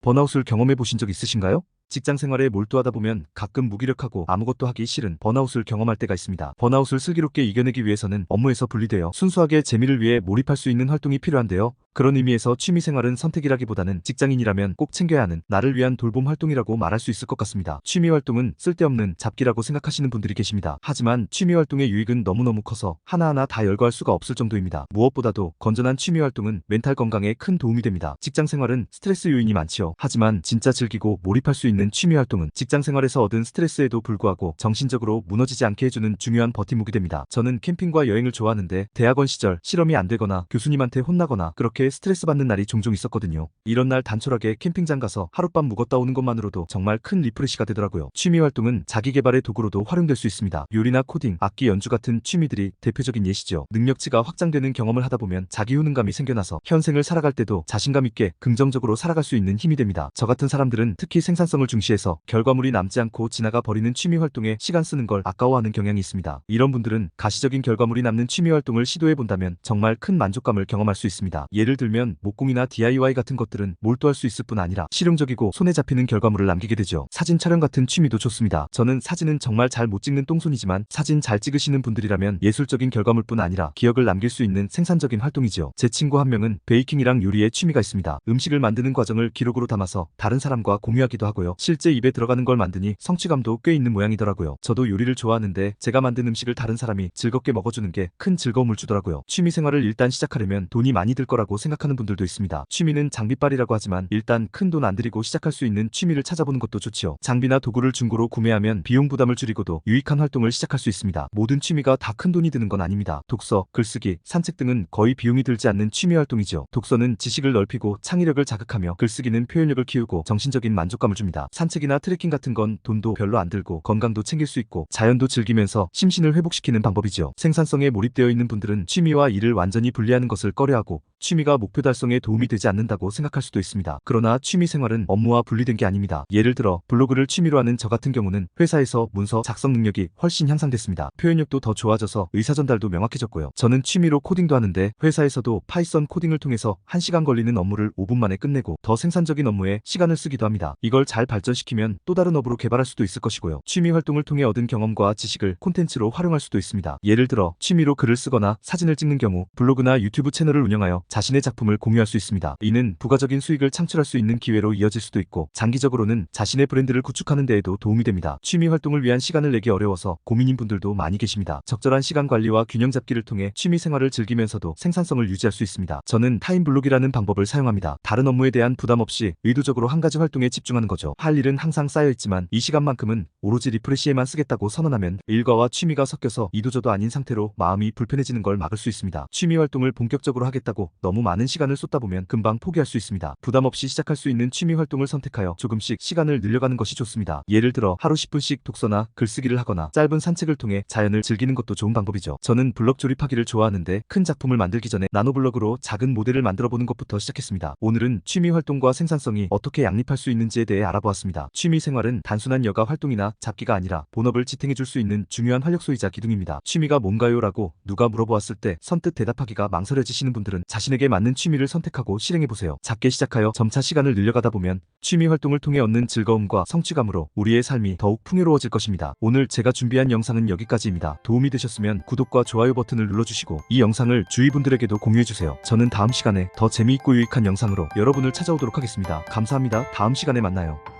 번아웃을 경험해 보신 적 있으신가요? 직장 생활에 몰두하다 보면 가끔 무기력하고 아무것도 하기 싫은 번아웃을 경험할 때가 있습니다. 번아웃을 슬기롭게 이겨내기 위해서는 업무에서 분리되어 순수하게 재미를 위해 몰입할 수 있는 활동이 필요한데요. 그런 의미에서 취미생활은 선택이라기보다는 직장인이라면 꼭 챙겨야 하는 나를 위한 돌봄 활동이라고 말할 수 있을 것 같습니다. 취미활동은 쓸데없는 잡기라고 생각하시는 분들이 계십니다. 하지만 취미활동의 유익은 너무너무 커서 하나하나 다 열거할 수가 없을 정도입니다. 무엇보다도 건전한 취미활동은 멘탈 건강에 큰 도움이 됩니다. 직장생활은 스트레스 요인이 많지요. 하지만 진짜 즐기고 몰입할 수 있는 취미활동은 직장생활에서 얻은 스트레스에도 불구하고 정신적으로 무너지지 않게 해주는 중요한 버팀목이 됩니다. 저는 캠핑과 여행을 좋아하는데 대학원 시절 실험이 안 되거나 교수님한테 혼나거나 그렇게 스트레스 받는 날이 종종 있었거든요. 이런 날 단촐하게 캠핑장 가서 하룻밤 묵었다 오는 것만으로도 정말 큰 리프레시가 되더라고요. 취미활동은 자기개발의 도구로도 활용될 수 있습니다. 요리나 코딩, 악기 연주 같은 취미들이 대표적인 예시죠. 능력치가 확장되는 경험을 하다 보면 자기 효능감이 생겨나서 현생을 살아갈 때도 자신감 있게 긍정적으로 살아갈 수 있는 힘이 됩니다. 저 같은 사람들은 특히 생산성을 중시해서 결과물이 남지 않고 지나가 버리는 취미활동에 시간 쓰는 걸 아까워하는 경향이 있습니다. 이런 분들은 가시적인 결과물이 남는 취미활동을 시도해본다면 정말 큰 만족감을 경험할 수 있습니다. 예를 들면 목공이나 DIY 같은 것들은 몰두할 수 있을 뿐 아니라 실용적이고 손에 잡히는 결과물을 남기게 되죠. 사진 촬영 같은 취미도 좋습니다. 저는 사진은 정말 잘 못 찍는 똥손이지만 사진 잘 찍으시는 분들이라면 예술적인 결과물뿐 아니라 기억을 남길 수 있는 생산적인 활동이죠. 제 친구 한 명은 베이킹이랑 요리에 취미가 있습니다. 음식을 만드는 과정을 기록으로 담아서 다른 사람과 공유하기도 하고요. 실제 입에 들어가는 걸 만드니 성취감도 꽤 있는 모양이더라고요. 저도 요리를 좋아하는데 제가 만든 음식을 다른 사람이 즐겁게 먹어주는 게 큰 즐거움을 주더라고요. 취미생활을 일단 시작하려면 돈이 많이 들 거라고 생각하는 분들도 있습니다. 취미는 장비빨이라고 하지만 일단 큰 돈 안 들이고 시작할 수 있는 취미를 찾아보는 것도 좋지요. 장비나 도구를 중고로 구매하면 비용 부담을 줄이고도 유익한 활동을 시작할 수 있습니다. 모든 취미가 다 큰 돈이 드는 건 아닙니다. 독서, 글쓰기, 산책 등은 거의 비용이 들지 않는 취미 활동이죠. 독서는 지식을 넓히고 창의력을 자극하며 글쓰기는 표현력을 키우고 정신적인 만족감을 줍니다. 산책이나 트레킹 같은 건 돈도 별로 안 들고 건강도 챙길 수 있고 자연도 즐기면서 심신을 회복시키는 방법이죠. 생산성에 몰입되어 있는 분들은 취미와 일을 완전히 분리하는 것을 꺼려하고 취미가 목표 달성에 도움이 되지 않는다고 생각할 수도 있습니다. 그러나 취미 생활은 업무와 분리된 게 아닙니다. 예를 들어 블로그를 취미로 하는 저 같은 경우는 회사에서 문서 작성 능력이 훨씬 향상됐습니다. 표현력도 더 좋아져서 의사전달도 명확해졌고요. 저는 취미로 코딩도 하는데 회사에서도 파이썬 코딩을 통해서 1시간 걸리는 업무를 5분 만에 끝내고 더 생산적인 업무에 시간을 쓰기도 합니다. 이걸 잘 발전시키면 또 다른 업으로 개발할 수도 있을 것이고요. 취미 활동을 통해 얻은 경험과 지식을 콘텐츠로 활용할 수도 있습니다. 예를 들어 취미로 글을 쓰거나 사진을 찍는 경우 블로그나 유튜브 채널을 운영하여 자신의 작품을 공유할 수 있습니다. 이는 부가적인 수익을 창출할 수 있는 기회로 이어질 수도 있고 장기적으로는 자신의 브랜드를 구축하는 데에도 도움이 됩니다. 취미 활동을 위한 시간을 내기 어려워서 고민인 분들도 많이 계십니다. 적절한 시간 관리와 균형 잡기를 통해 취미 생활을 즐기면서도 생산성을 유지할 수 있습니다. 저는 타임블록이라는 방법을 사용합니다. 다른 업무에 대한 부담 없이 의도적으로 한 가지 활동에 집중하는 거죠. 할 일은 항상 쌓여있지만 이 시간만큼은 오로지 리프레시에만 쓰겠다고 선언하면 일과와 취미가 섞여서 이도저도 아닌 상태로 마음이 불편해지는 걸 막을 수 있습니다. 취미 활동을 본격적으로 하겠다고 너무 많은 시간을 쏟다 보면 금방 포기할 수 있습니다. 부담 없이 시작할 수 있는 취미 활동을 선택하여 조금씩 시간을 늘려가는 것이 좋습니다. 예를 들어 하루 10분씩 독서나 글쓰기를 하거나 짧은 산책을 통해 자연을 즐기는 것도 좋은 방법이죠. 저는 블럭 조립하기를 좋아하는데 큰 작품을 만들기 전에 나노블럭으로 작은 모델을 만들어 보는 것부터 시작했습니다. 오늘은 취미 활동과 생산성이 어떻게 양립할 수 있는지에 대해 알아보았습니다. 취미 생활은 단순한 여가 활동이나 잡기가 아니라 본업을 지탱해줄 수 있는 중요한 활력소이자 기둥입니다. 취미가 뭔가요? 라고 누가 물어보았을 때 선뜻 대답하기가 망설여지시는 분들은 자신에게 맞는 취미를 선택하고 실행해보세요. 작게 시작하여 점차 시간을 늘려가다 보면 취미 활동을 통해 얻는 즐거움과 성취감으로 우리의 삶이 더욱 풍요로워질 것입니다. 오늘 제가 준비한 영상은 여기까지입니다. 도움이 되셨으면 구독과 좋아요 버튼을 눌러주시고 이 영상을 주위 분들에게도 공유해주세요. 저는 다음 시간에 더 재미있고 유익한 영상으로 여러분을 찾아오도록 하겠습니다. 감사합니다. 다음 시간에 만나요.